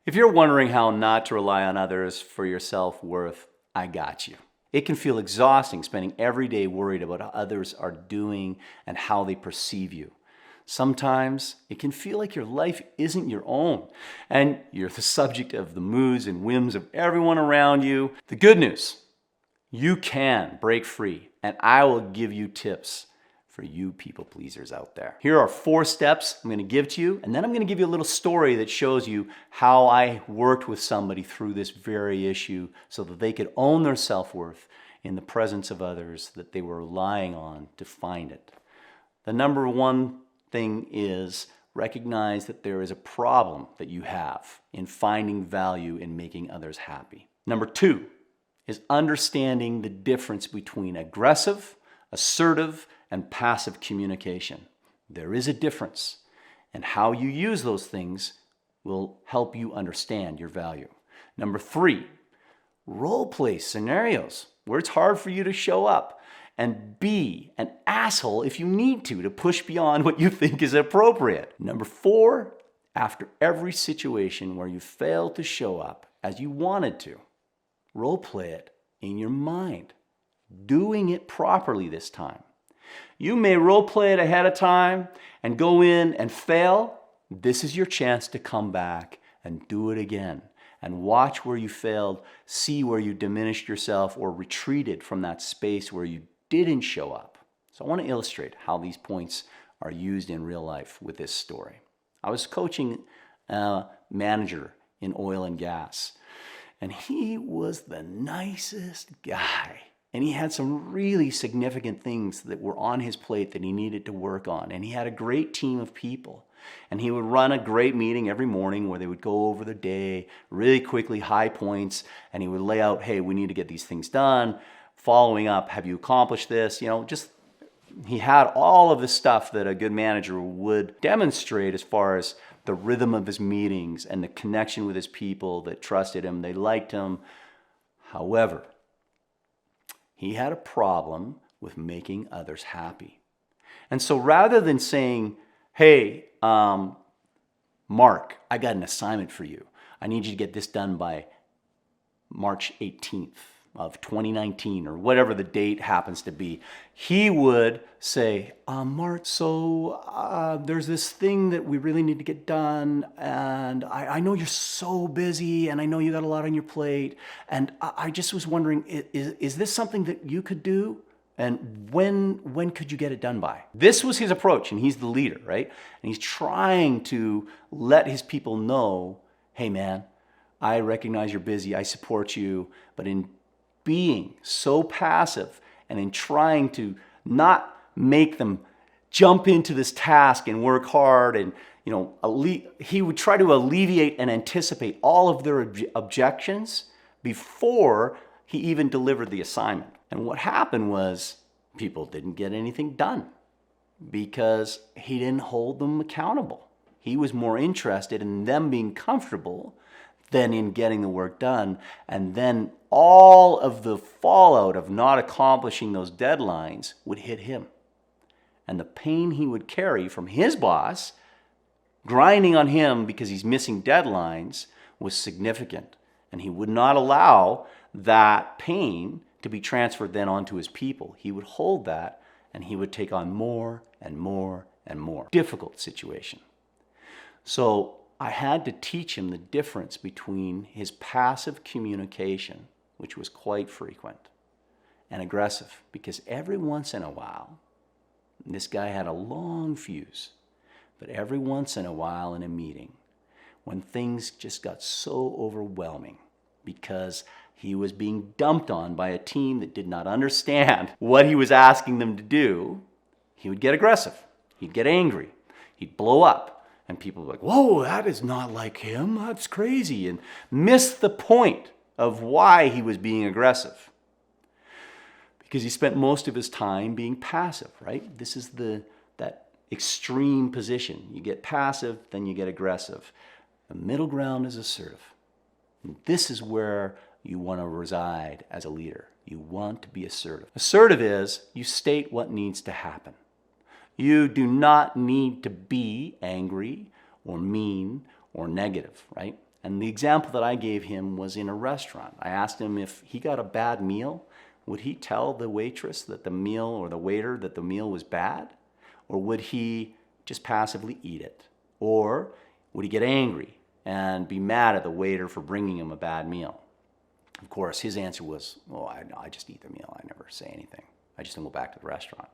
If you're wondering how not to rely on others for your self-worth, I got you. It can feel exhausting spending every day worried about how others are doing and how they perceive you. Sometimes it can feel like your life isn't your own and you're the subject of the moods and whims of everyone around you. The good news, you can break free, and I will give you tips for you people pleasers out there. Here are 4 steps I'm going to give to you, and then I'm going to give you a little story that shows you how I worked with somebody through this very issue so that they could own their self-worth in the presence of others that they were relying on to find it. The number 1 thing is recognize that there is a problem that you have in finding value in making others happy. Number 2 is understanding the difference between aggressive, assertive, and passive communication. There is a difference, and how you use those things will help you understand your value. Number 3, role play scenarios where it's hard for you to show up and be an asshole if you need to push beyond what you think is appropriate. Number 4, after every situation where you failed to show up as you wanted to, role play it in your mind, doing it properly this time. You may role play it ahead of time and go in and fail. This is your chance to come back and do it again and watch where you failed, see where you diminished yourself or retreated from that space where you didn't show up. So I want to illustrate how these points are used in real life with this story. I was coaching a manager in oil and gas, and he was the nicest guy. And he had some really significant things that were on his plate that he needed to work on. And he had a great team of people. And he would run a great meeting every morning where they would go over the day really quickly, high points. And he would lay out, hey, we need to get these things done. Following up, have you accomplished this? He had all of the stuff that a good manager would demonstrate as far as the rhythm of his meetings and the connection with his people that trusted him, they liked him. However, he had a problem with making others happy. And so rather than saying, hey, Mark, I got an assignment for you. I need you to get this done by March 18th of 2019 or whatever the date happens to be. He would say, Mark, so there's this thing that we really need to get done, and I know you're so busy, and I know you got a lot on your plate, and I just was wondering, is this something that you could do? And when could you get it done by? This was his approach, and he's the leader, right? And he's trying to let his people know, hey man, I recognize you're busy, I support you, but in being so passive and in trying to not make them jump into this task and work hard and he would try to alleviate and anticipate all of their objections before he even delivered the assignment. And what happened was people didn't get anything done because he didn't hold them accountable. He was more interested in them being comfortable than in getting the work done. And then all of the fallout of not accomplishing those deadlines would hit him. And the pain he would carry from his boss grinding on him because he's missing deadlines was significant. And he would not allow that pain to be transferred then onto his people. He would hold that and he would take on more and more and more. Difficult situation. So I had to teach him the difference between his passive communication, which was quite frequent, and aggressive, because every once in a while, this guy had a long fuse, but every once in a while in a meeting, when things just got so overwhelming because he was being dumped on by a team that did not understand what he was asking them to do, he would get aggressive. He'd get angry. He'd blow up. And people were like, whoa, that is not like him. That's crazy. And missed the point of why he was being aggressive. Because he spent most of his time being passive, right? This is that extreme position. You get passive, then you get aggressive. The middle ground is assertive. And this is where you want to reside as a leader. You want to be assertive. Assertive is you state what needs to happen. You do not need to be angry or mean or negative, right? And the example that I gave him was in a restaurant. I asked him if he got a bad meal, would he tell the waitress that the meal, or the waiter, that the meal was bad? Or would he just passively eat it? Or would he get angry and be mad at the waiter for bringing him a bad meal? Of course, his answer was, oh, I just eat the meal. I never say anything. I just don't go back to the restaurant.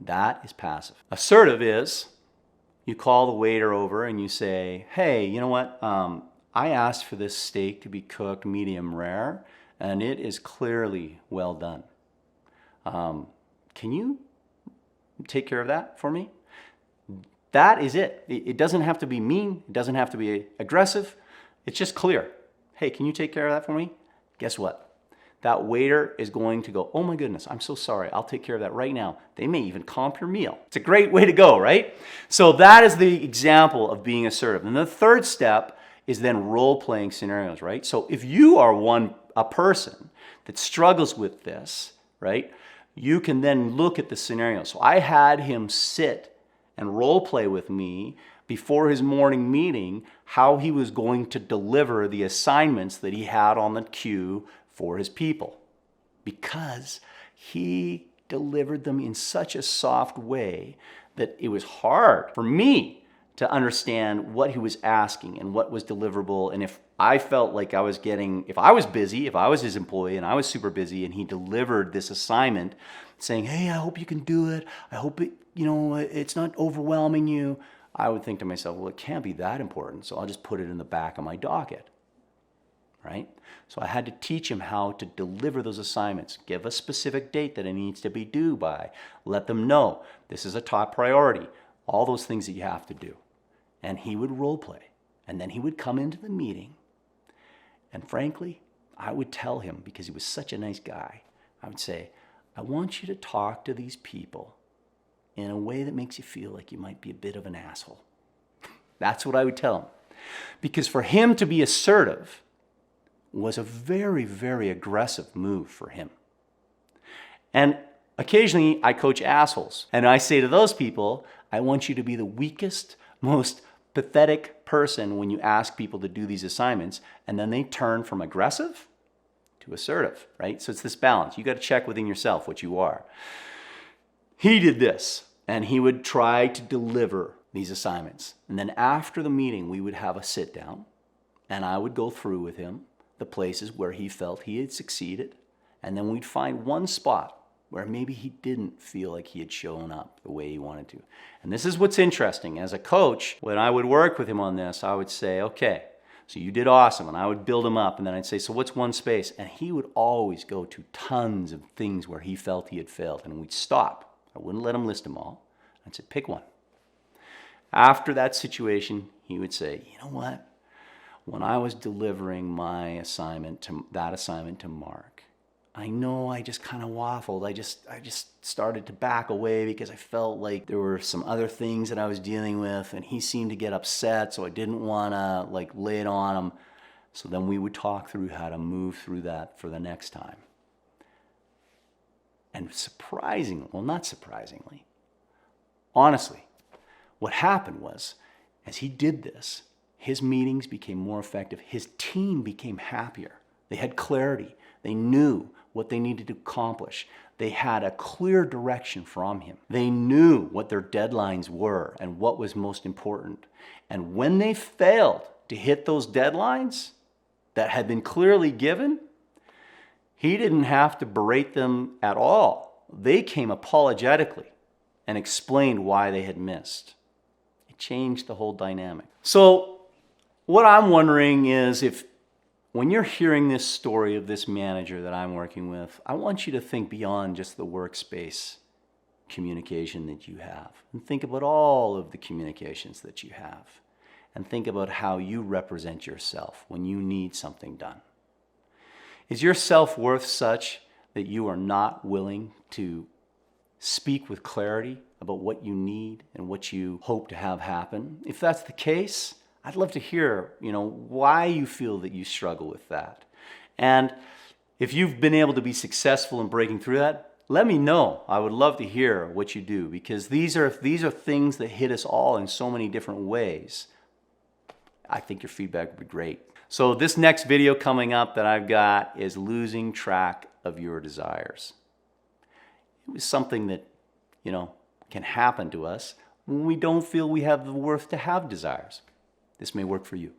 That is passive. Assertive is, you call the waiter over and you say, hey, you know what? I asked for this steak to be cooked medium rare, and it is clearly well done. Can you take care of that for me? That is it. It doesn't have to be mean. It doesn't have to be aggressive. It's just clear. Hey, can you take care of that for me? Guess what? That waiter is going to go, oh my goodness, I'm so sorry. I'll take care of that right now. They may even comp your meal. It's a great way to go, right? So that is the example of being assertive. And the third step is then role-playing scenarios, right? So if you are a person that struggles with this, right, you can then look at the scenario. So I had him sit and role-play with me before his morning meeting how he was going to deliver the assignments that he had on the queue for his people, because he delivered them in such a soft way that it was hard for me to understand what he was asking and what was deliverable. And if I felt like I was if I was busy, if I was his employee and I was super busy and he delivered this assignment saying, hey, I hope you can do it. I hope it's not overwhelming you. I would think to myself, well, it can't be that important, so I'll just put it in the back of my docket, right? So I had to teach him how to deliver those assignments, give a specific date that it needs to be due by, let them know this is a top priority, all those things that you have to do. And he would role play, and then he would come into the meeting, and frankly, I would tell him, because he was such a nice guy, I would say, I want you to talk to these people in a way that makes you feel like you might be a bit of an asshole. That's what I would tell him. Because for him to be assertive was a very, very aggressive move for him. And occasionally I coach assholes. And I say to those people, I want you to be the weakest, most pathetic person when you ask people to do these assignments. And then they turn from aggressive to assertive, right? So it's this balance. You got to check within yourself what you are. He did this, and he would try to deliver these assignments. And then after the meeting, we would have a sit down, and I would go through with him the places where he felt he had succeeded, and then we'd find one spot where maybe he didn't feel like he had shown up the way he wanted to. And this is what's interesting. As a coach, when I would work with him on this, I would say, okay, so you did awesome, and I would build him up, and then I'd say, so what's one space? And he would always go to tons of things where he felt he had failed, and we'd stop. I wouldn't let him list them all. I'd say, pick one. After that situation, he would say, you know what? When I was delivering my assignment to Mark, I know I just kind of waffled. I just started to back away because I felt like there were some other things that I was dealing with, and he seemed to get upset, so I didn't want to lay it on him. So then we would talk through how to move through that for the next time. And surprisingly, well, not surprisingly, honestly, what happened was, as he did this, his meetings became more effective. His team became happier. They had clarity. They knew what they needed to accomplish. They had a clear direction from him. They knew what their deadlines were and what was most important. And when they failed to hit those deadlines that had been clearly given, he didn't have to berate them at all. They came apologetically and explained why they had missed. It changed the whole dynamic. So what I'm wondering is, if when you're hearing this story of this manager that I'm working with, I want you to think beyond just the workspace communication that you have, and think about all of the communications that you have, and think about how you represent yourself when you need something done. Is your self-worth such that you are not willing to speak with clarity about what you need and what you hope to have happen? If that's the case, I'd love to hear, why you feel that you struggle with that. And if you've been able to be successful in breaking through that, let me know. I would love to hear what you do, because these are things that hit us all in so many different ways. I think your feedback would be great. So this next video coming up that I've got is losing track of your desires. It was something that, can happen to us when we don't feel we have the worth to have desires. This may work for you.